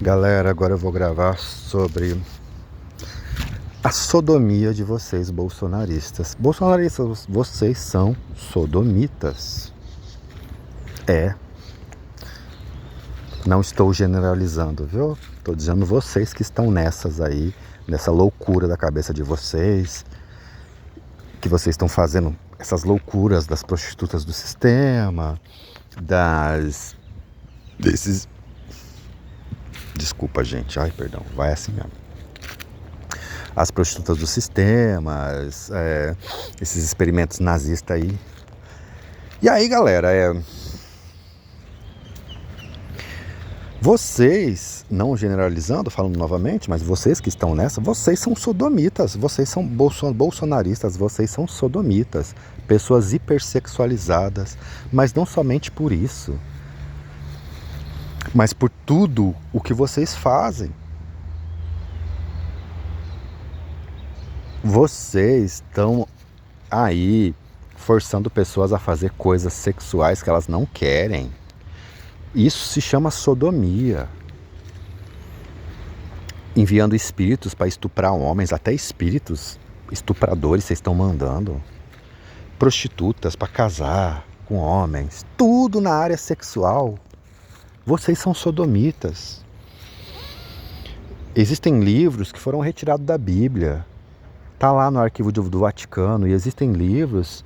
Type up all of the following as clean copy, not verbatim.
Galera, agora eu vou gravar sobre a sodomia de vocês, bolsonaristas. Bolsonaristas, vocês são sodomitas. Não estou generalizando, viu? Estou dizendo vocês que estão nessas aí, nessa loucura da cabeça de vocês, que vocês estão fazendo essas loucuras das prostitutas do sistema, desses... Desculpa, gente. Ai, perdão. Vai assim mesmo. As prostitutas do sistema, esses experimentos nazistas aí. E aí, galera, vocês, não generalizando, falando novamente, mas vocês que estão nessa, vocês são sodomitas, vocês são bolsonaristas, vocês são sodomitas, pessoas hipersexualizadas, mas não somente por isso, mas por tudo o que vocês fazem. Vocês estão aí forçando pessoas a fazer coisas sexuais que elas não querem. Isso se chama sodomia. Enviando espíritos para estuprar homens, até espíritos estupradores vocês estão mandando. Prostitutas para casar com homens, tudo na área sexual. Vocês são sodomitas. Existem livros que foram retirados da Bíblia. Está lá no arquivo do Vaticano, e existem livros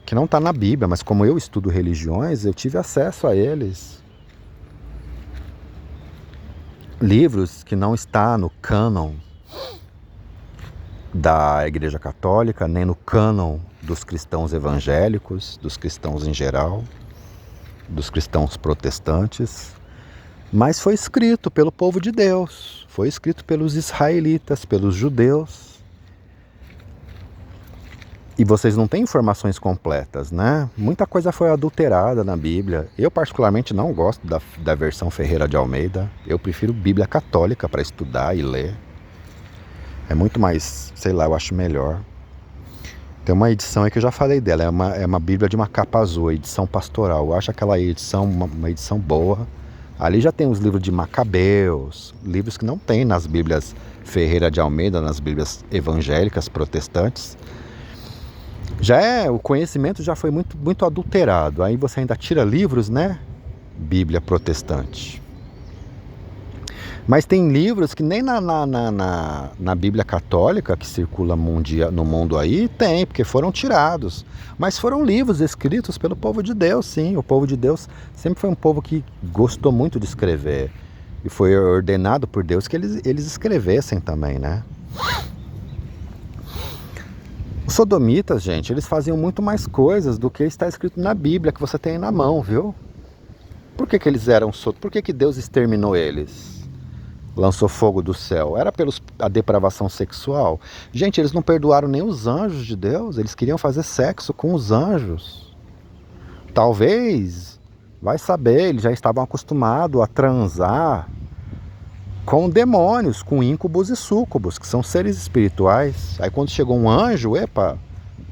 que não está na Bíblia, mas como eu estudo religiões, eu tive acesso a eles. Livros que não está no cânon da Igreja Católica, nem no cânon dos cristãos evangélicos, dos cristãos em geral, dos cristãos protestantes, mas foi escrito pelo povo de Deus, foi escrito pelos israelitas, pelos judeus. E vocês não têm informações completas, né? Muita coisa foi adulterada na Bíblia. Eu particularmente não gosto da versão Ferreira de Almeida. Eu prefiro Bíblia católica para estudar e ler. É muito mais, sei lá, eu acho melhor. Tem uma edição aí que eu já falei dela. É uma Bíblia de uma capa azul, edição pastoral. Eu acho aquela edição uma edição boa. Ali já tem os livros de Macabeus, livros que não tem nas Bíblias Ferreira de Almeida, nas Bíblias evangélicas protestantes. O conhecimento já foi muito adulterado. Aí você ainda tira livros, né? Bíblia protestante. Mas tem livros que nem na Bíblia católica, que circula no mundo aí, tem, porque foram tirados. Mas foram livros escritos pelo povo de Deus, sim. O povo de Deus sempre foi um povo que gostou muito de escrever. E foi ordenado por Deus que eles escrevessem também, né? Os sodomitas, gente, eles faziam muito mais coisas do que está escrito na Bíblia, que você tem aí na mão, viu? Por que eles eram sodomitas? Por que Deus exterminou eles? Lançou fogo do céu? Era a depravação sexual? Gente, eles não perdoaram nem os anjos de Deus, eles queriam fazer sexo com os anjos. Talvez, vai saber, eles já estavam acostumados a transar com demônios, com íncubos e súcubos, que são seres espirituais. Aí quando chegou um anjo, epa,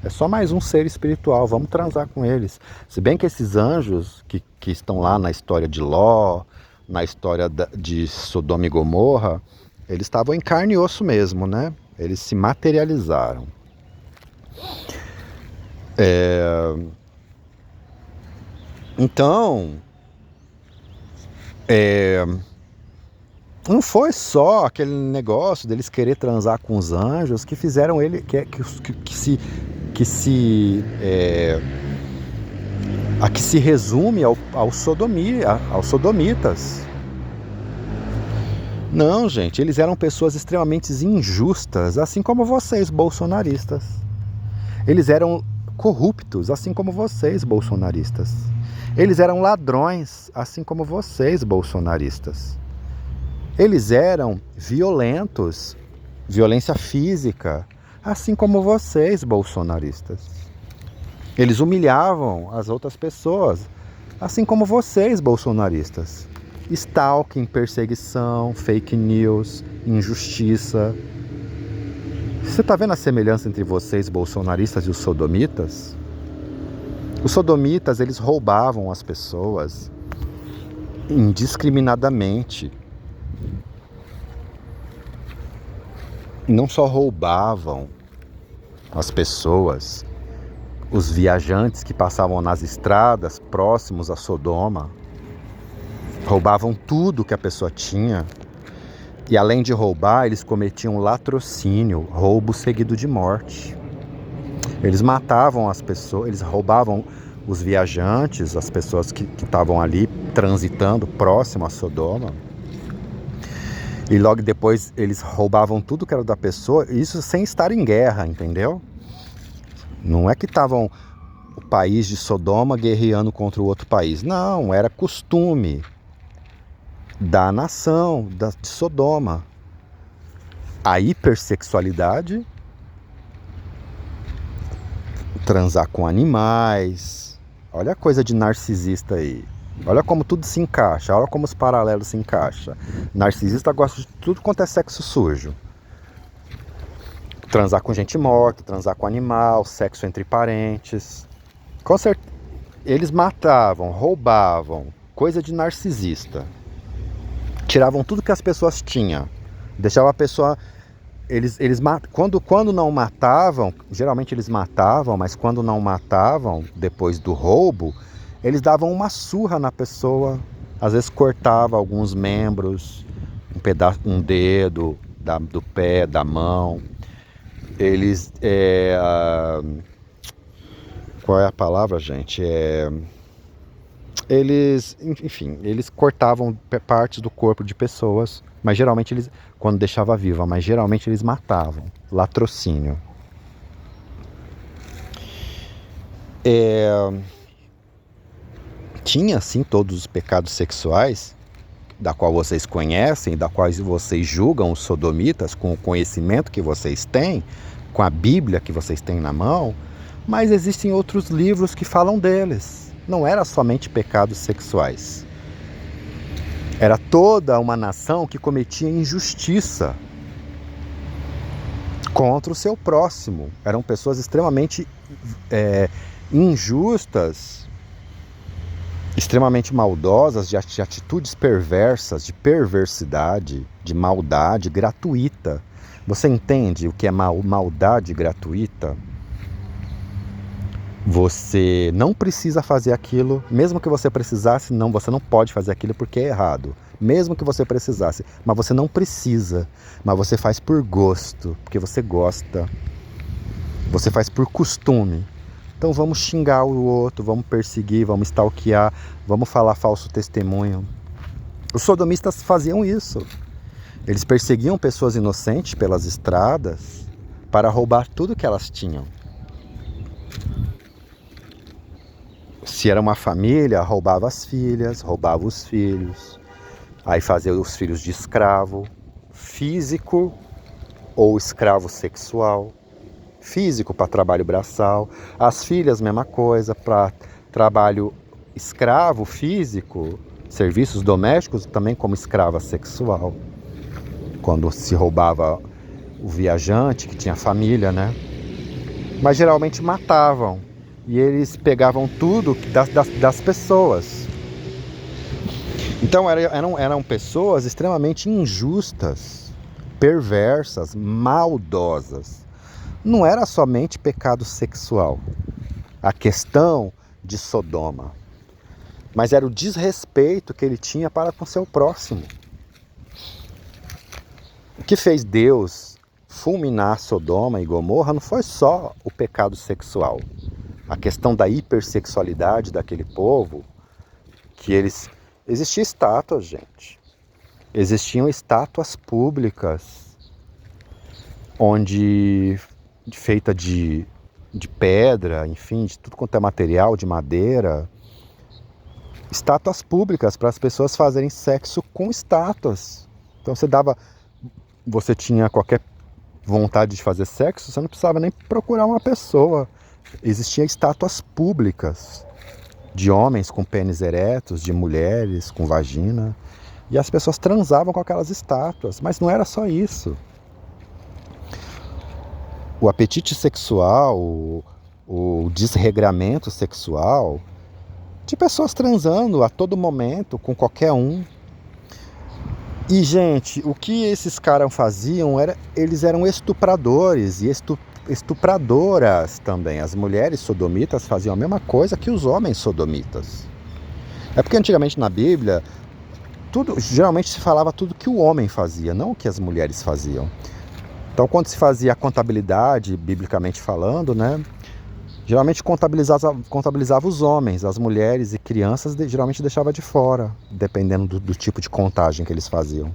é só mais um ser espiritual, vamos transar com eles. Se bem que esses anjos que estão lá na história de Ló, na história de Sodoma e Gomorra, eles estavam em carne e osso mesmo, né? Eles se materializaram. Então, não foi só aquele negócio deles querer transar com os anjos que fizeram ele que se resume aos sodomitas. Não, gente, eles eram pessoas extremamente injustas, assim como vocês, bolsonaristas. Eles eram corruptos, assim como vocês, bolsonaristas. Eles eram ladrões, assim como vocês, bolsonaristas. Eles eram violentos, violência física, assim como vocês, bolsonaristas. Eles humilhavam as outras pessoas, assim como vocês, bolsonaristas. Stalking, perseguição, fake news, injustiça. Você está vendo a semelhança entre vocês, bolsonaristas, e os sodomitas? Os sodomitas, eles roubavam as pessoas indiscriminadamente. não só roubavam as pessoas, os viajantes que passavam nas estradas próximos a Sodoma, roubavam tudo que a pessoa tinha. E além de roubar, eles cometiam latrocínio, roubo seguido de morte. Eles matavam as pessoas, eles roubavam os viajantes, as pessoas que estavam ali transitando próximo a Sodoma. E logo depois eles roubavam tudo que era da pessoa, isso sem estar em guerra, entendeu? Não é que estavam o país de Sodoma guerreando contra o outro país. Não, era costume da nação de Sodoma. A hipersexualidade, transar com animais. Olha a coisa de narcisista aí. Olha como tudo se encaixa, olha como os paralelos se encaixam. Narcisista gosta de tudo quanto é sexo sujo. Transar com gente morta, transar com animal, sexo entre parentes. Com certeza, eles matavam, roubavam, coisa de narcisista. Tiravam tudo que as pessoas tinham. Deixava a pessoa... Quando não matavam, geralmente eles matavam, mas quando não matavam, depois do roubo, eles davam uma surra na pessoa. Às vezes cortava alguns membros, um dedo do pé, da mão. Eles... qual é a palavra, gente? Eles cortavam partes do corpo de pessoas, mas geralmente eles, quando deixava viva, mas geralmente eles matavam. Latrocínio. Tinha, sim, todos os pecados sexuais, da qual vocês conhecem, da qual vocês julgam os sodomitas, com o conhecimento que vocês têm, com a Bíblia que vocês têm na mão, mas existem outros livros que falam deles. Não era somente pecados sexuais. Era toda uma nação que cometia injustiça contra o seu próximo. Eram pessoas extremamente injustas, extremamente maldosas, de atitudes perversas, de perversidade, de maldade gratuita. Você entende o que é maldade gratuita? Você não precisa fazer aquilo, mesmo que você precisasse, não, você não pode fazer aquilo porque é errado. Mesmo que você precisasse, mas você não precisa, mas você faz por gosto, porque você gosta. Você faz por costume. Então vamos xingar o outro, vamos perseguir, vamos stalkear, vamos falar falso testemunho. Os sodomistas faziam isso. Eles perseguiam pessoas inocentes pelas estradas para roubar tudo que elas tinham. Se era uma família, roubava as filhas, roubava os filhos. Aí fazia os filhos de escravo físico ou escravo sexual. Físico para trabalho braçal. As filhas, mesma coisa, para trabalho escravo físico. Serviços domésticos também como escrava sexual. Quando se roubava o viajante que tinha família, né? Mas geralmente matavam. E eles pegavam tudo das pessoas. Então eram pessoas extremamente injustas, perversas, maldosas. Não era somente pecado sexual, a questão de Sodoma, mas era o desrespeito que ele tinha para com seu próximo. O que fez Deus fulminar Sodoma e Gomorra não foi só o pecado sexual. A questão da hipersexualidade daquele povo, que existiam estátuas, gente. Existiam estátuas públicas, feita de pedra, enfim, de tudo quanto é material, de madeira. Estátuas públicas para as pessoas fazerem sexo com estátuas. Então você tinha qualquer vontade de fazer sexo, você não precisava nem procurar uma pessoa. Existiam estátuas públicas de homens com pênis eretos, de mulheres com vagina, e as pessoas transavam com aquelas estátuas, mas não era só isso. O apetite sexual, o desregramento sexual, de pessoas transando a todo momento com qualquer um. E, gente, o que esses caras faziam era, eles eram estupradores e estupradoras também. As mulheres sodomitas faziam a mesma coisa que os homens sodomitas. É porque antigamente na Bíblia, geralmente se falava tudo que o homem fazia, não o que as mulheres faziam. Então, quando se fazia a contabilidade, biblicamente falando, né, geralmente contabilizava os homens, as mulheres e crianças geralmente deixava de fora, dependendo do tipo de contagem que eles faziam.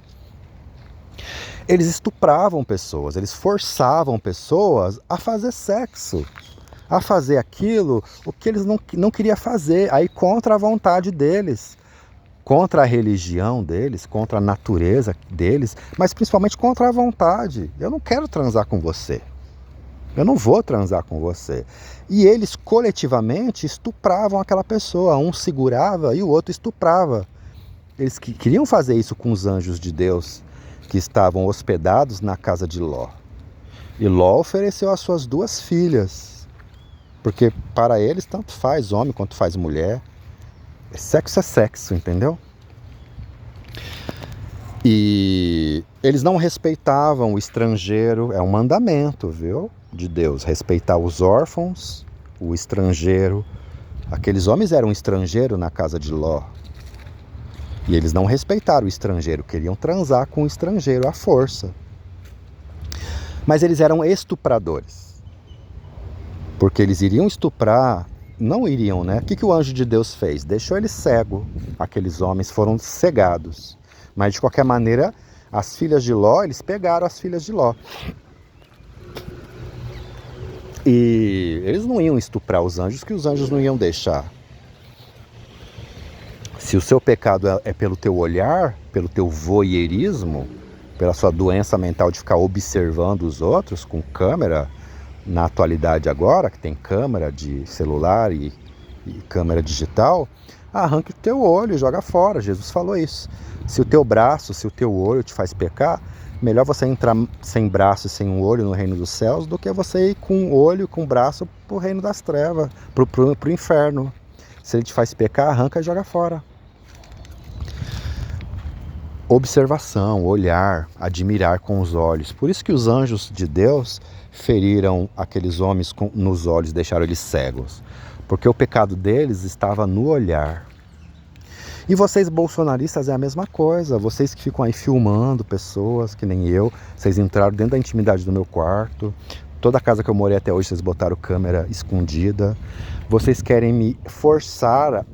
Eles estupravam pessoas, eles forçavam pessoas a fazer sexo, a fazer aquilo o que eles não queriam fazer, aí contra a vontade deles, contra a religião deles, contra a natureza deles, mas principalmente contra a vontade. Eu não quero transar com você. Eu não vou transar com você. E eles coletivamente estupravam aquela pessoa. Um segurava e o outro estuprava. Eles queriam fazer isso com os anjos de Deus que estavam hospedados na casa de Ló. E Ló ofereceu as suas 2 filhas. Porque para eles tanto faz homem quanto faz mulher. Sexo é sexo, entendeu? E eles não respeitavam o estrangeiro, é um mandamento, viu? De Deus, respeitar os órfãos, o estrangeiro. Aqueles homens eram estrangeiros na casa de Ló. E eles não respeitaram o estrangeiro, queriam transar com o estrangeiro à força. Mas eles eram estupradores. Porque eles iriam estuprar, não iriam, né? O que o anjo de Deus fez? Deixou ele cego. Aqueles homens foram cegados. Mas de qualquer maneira, as filhas de Ló, eles pegaram as filhas de Ló. E eles não iam estuprar os anjos, que os anjos não iam deixar. Se o seu pecado é pelo teu olhar, pelo teu voyeurismo, pela sua doença mental de ficar observando os outros com câmera, na atualidade agora, que tem câmera de celular e câmera digital, arranque o teu olho e joga fora. Jesus falou isso. Se o teu braço, se o teu olho te faz pecar, melhor você entrar sem braço e sem um olho no reino dos céus do que você ir com um olho e com um braço pro reino das trevas, pro inferno. Se ele te faz pecar, arranca e joga fora. Observação, olhar, admirar com os olhos. Por isso que os anjos de Deus feriram aqueles homens nos olhos, deixaram eles cegos. Porque o pecado deles estava no olhar. E vocês bolsonaristas é a mesma coisa. Vocês que ficam aí filmando pessoas, que nem eu. Vocês entraram dentro da intimidade do meu quarto. Toda a casa que eu morei até hoje, vocês botaram câmera escondida. Vocês querem me forçar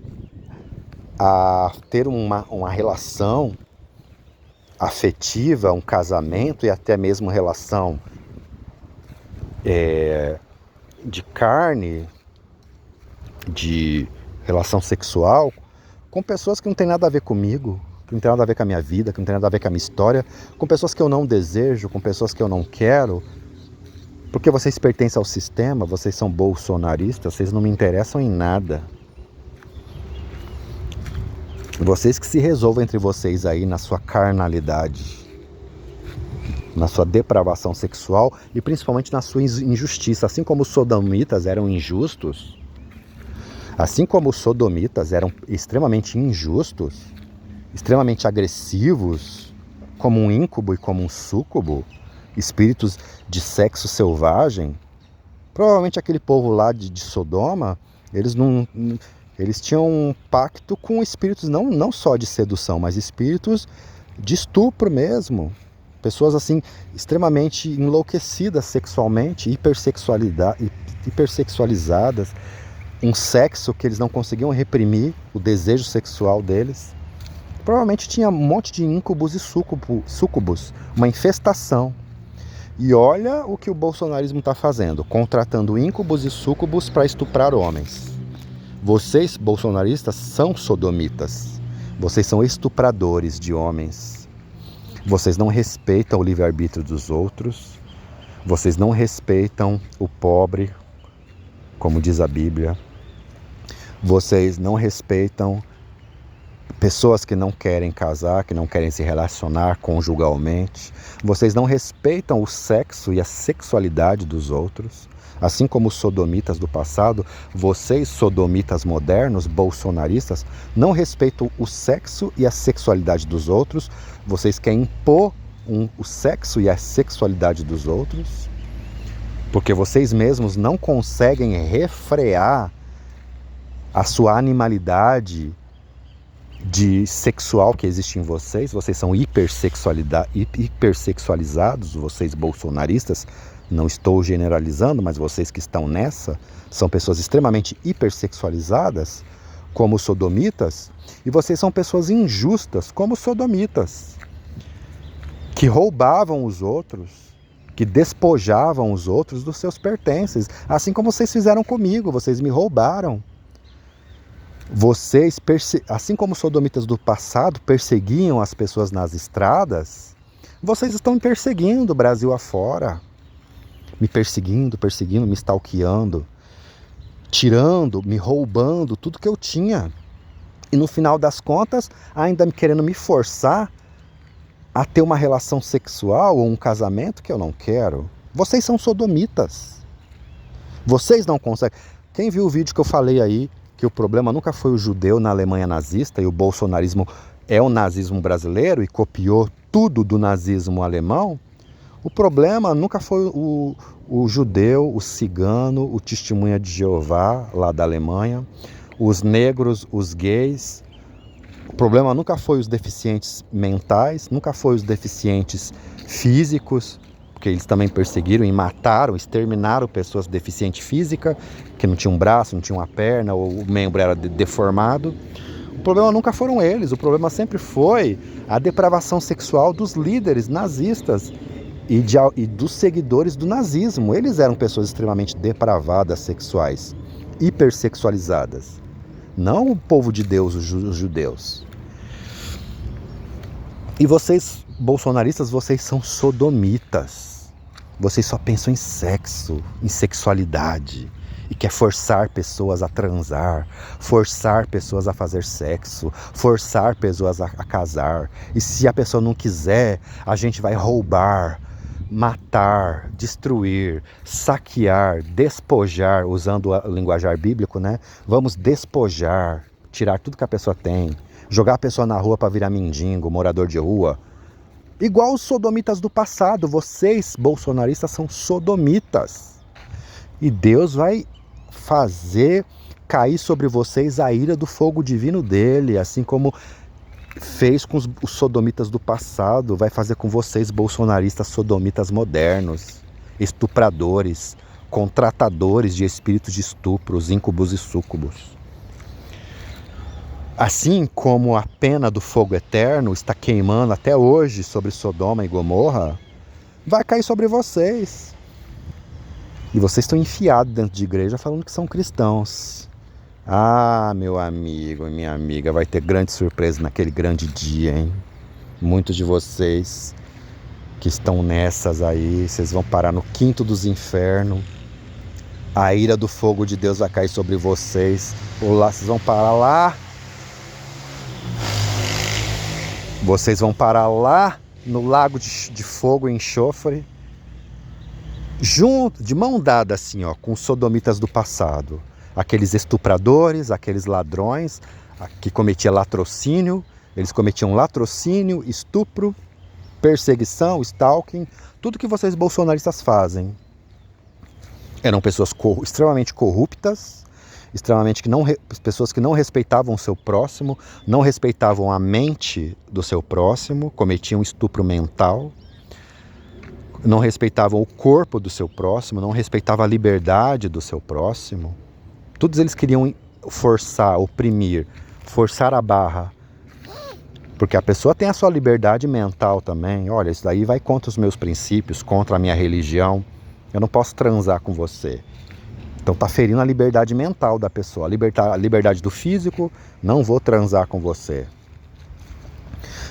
a ter uma relação afetiva, um casamento e até mesmo relação de carne, de relação sexual, com pessoas que não tem nada a ver comigo, que não tem nada a ver com a minha vida, que não tem nada a ver com a minha história, com pessoas que eu não desejo, com pessoas que eu não quero, porque vocês pertencem ao sistema, vocês são bolsonaristas, vocês não me interessam em nada. Vocês que se resolvam entre vocês aí na sua carnalidade, na sua depravação sexual e principalmente na sua injustiça. Assim como os sodomitas eram injustos, assim como os sodomitas eram extremamente injustos, extremamente agressivos, como um íncubo e como um súcubo, espíritos de sexo selvagem, provavelmente aquele povo lá de Sodoma, eles tinham um pacto com espíritos não só de sedução, mas espíritos de estupro mesmo. Pessoas assim, extremamente enlouquecidas sexualmente, hipersexualizadas, um sexo que eles não conseguiam reprimir, o desejo sexual deles. Provavelmente tinha um monte de íncubos e súcubos, uma infestação. E olha o que o bolsonarismo está fazendo, contratando íncubos e súcubos para estuprar homens. Vocês, bolsonaristas, são sodomitas. Vocês são estupradores de homens. Vocês não respeitam o livre-arbítrio dos outros. Vocês não respeitam o pobre, como diz a Bíblia. Vocês não respeitam pessoas que não querem casar, que não querem se relacionar conjugalmente. Vocês não respeitam o sexo e a sexualidade dos outros. Assim como os sodomitas do passado, vocês, sodomitas modernos, bolsonaristas, não respeitam o sexo e a sexualidade dos outros. Vocês querem impor o sexo e a sexualidade dos outros, porque vocês mesmos não conseguem refrear a sua animalidade de sexual que existe em vocês. Vocês são hipersexualizados, vocês bolsonaristas. Não estou generalizando, mas vocês que estão nessa são pessoas extremamente hipersexualizadas, como os sodomitas, e vocês são pessoas injustas, como os sodomitas, que roubavam os outros, que despojavam os outros dos seus pertences, assim como vocês fizeram comigo. Vocês me roubaram. Vocês, assim como os sodomitas do passado perseguiam as pessoas nas estradas, vocês estão me perseguindo Brasil afora. Me perseguindo, me stalkeando, tirando, me roubando tudo que eu tinha. E no final das contas, ainda querendo me forçar a ter uma relação sexual ou um casamento que eu não quero. Vocês são sodomitas. Vocês não conseguem. Quem viu o vídeo que eu falei aí, que o problema nunca foi o judeu na Alemanha nazista e o bolsonarismo é o nazismo brasileiro e copiou tudo do nazismo alemão, o problema nunca foi o judeu, o cigano, o testemunha de Jeová lá da Alemanha, os negros, os gays. O problema nunca foi os deficientes mentais, nunca foi os deficientes físicos, porque eles também perseguiram e mataram, exterminaram pessoas deficientes físicas, que não tinham um braço, não tinham uma perna, ou o membro era deformado. O problema nunca foram eles, o problema sempre foi a depravação sexual dos líderes nazistas e dos seguidores do nazismo. Eles eram pessoas extremamente depravadas sexuais, hipersexualizadas. Não o povo de Deus, os judeus. E vocês, bolsonaristas, vocês são sodomitas. Vocês só pensam em sexo, em sexualidade. E quer forçar pessoas a transar, forçar pessoas a fazer sexo, forçar pessoas a casar. E se a pessoa não quiser, a gente vai roubar, matar, destruir, saquear, despojar, usando o linguajar bíblico, né? Vamos despojar, tirar tudo que a pessoa tem, jogar a pessoa na rua para virar mendigo, morador de rua. Igual os sodomitas do passado, vocês, bolsonaristas, são sodomitas. E Deus vai fazer cair sobre vocês a ira do fogo divino dele, assim como fez com os sodomitas do passado, vai fazer com vocês, bolsonaristas, sodomitas modernos, estupradores, contratadores de espíritos de estupros, íncubos e súcubos. Assim como a pena do fogo eterno está queimando até hoje sobre Sodoma e Gomorra, vai cair sobre vocês. E vocês estão enfiados dentro de igreja falando que são cristãos. Ah, meu amigo e minha amiga, vai ter grande surpresa naquele grande dia, hein? Muitos de vocês que estão nessas aí, vocês vão parar no quinto dos infernos. A ira do fogo de Deus vai cair sobre vocês. Ou lá, vocês vão parar lá. Vocês vão parar lá no lago de fogo e enxofre, junto, de mão dada assim, ó, com os sodomitas do passado. Aqueles estupradores, aqueles ladrões que cometiam latrocínio. Eles cometiam latrocínio, estupro, perseguição, stalking, tudo que vocês bolsonaristas fazem. Eram pessoas extremamente corruptas, pessoas que não respeitavam o seu próximo, não respeitavam a mente do seu próximo, cometiam estupro mental, não respeitavam o corpo do seu próximo, não respeitavam a liberdade do seu próximo. Todos eles queriam forçar, oprimir, forçar a barra. Porque a pessoa tem a sua liberdade mental também. Olha, isso daí vai contra os meus princípios, contra a minha religião. Eu não posso transar com você. Então está ferindo a liberdade mental da pessoa. A liberdade do físico, não vou transar com você.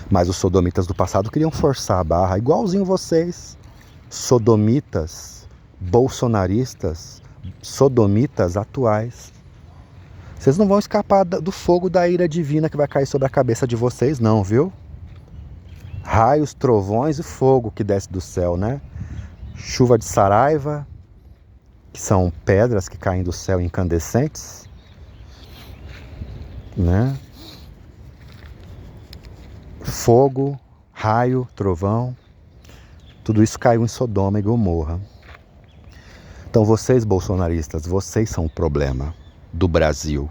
Mas os sodomitas do passado queriam forçar a barra, igualzinho vocês. Sodomitas, bolsonaristas, sodomitas atuais. Vocês não vão escapar do fogo da ira divina que vai cair sobre a cabeça de vocês, não, viu? Raios, trovões e fogo que desce do céu, né? Chuva de saraiva, que são pedras que caem do céu incandescentes, né? Fogo, raio, trovão, tudo isso caiu em Sodoma e Gomorra. Então vocês, bolsonaristas, vocês são o problema do Brasil,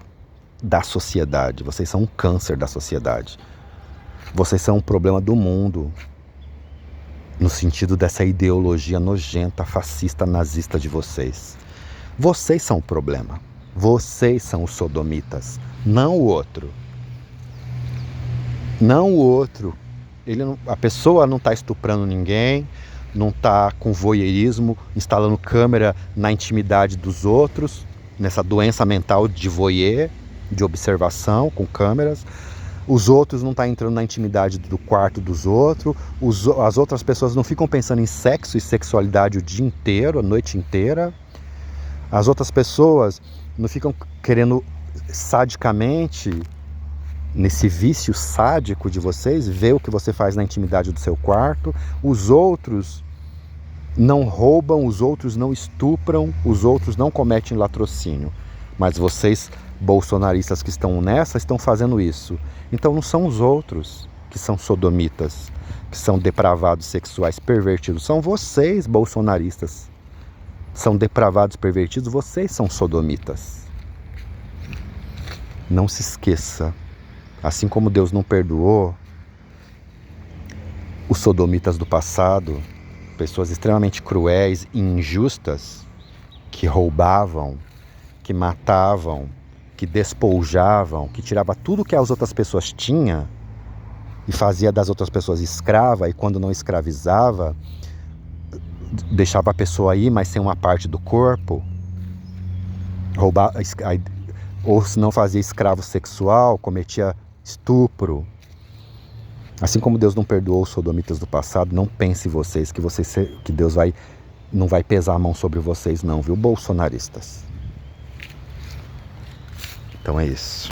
da sociedade. Vocês são um câncer da sociedade. Vocês são um problema do mundo, no sentido dessa ideologia nojenta, fascista, nazista de vocês. Vocês são o problema. Vocês são os sodomitas, não o outro. Não o outro. A pessoa não está estuprando ninguém, não está com voyeurismo, instalando câmera na intimidade dos outros, nessa doença mental de voyeur, de observação com câmeras. Os outros não estão entrando na intimidade do quarto dos outros, as outras pessoas não ficam pensando em sexo e sexualidade o dia inteiro, a noite inteira. As outras pessoas não ficam querendo sadicamente, nesse vício sádico de vocês, ver o que você faz na intimidade do seu quarto. Os outros não roubam, os outros não estupram, os outros não cometem latrocínio. Mas vocês, bolsonaristas que estão nessa, estão fazendo isso. Então não são os outros que são sodomitas, que são depravados sexuais, pervertidos. São vocês, bolsonaristas. São depravados, pervertidos, vocês são sodomitas. Não se esqueça. Assim como Deus não perdoou os sodomitas do passado, pessoas extremamente cruéis e injustas, que roubavam, que matavam, que despojavam, que tirava tudo que as outras pessoas tinham e fazia das outras pessoas escrava, e quando não escravizava, deixava a pessoa aí, mas sem uma parte do corpo, ou se não fazia escravo sexual, cometia estupro. Assim como Deus não perdoou os sodomitas do passado, não pense vocês que Deus não vai pesar a mão sobre vocês não, viu, bolsonaristas? Então é isso.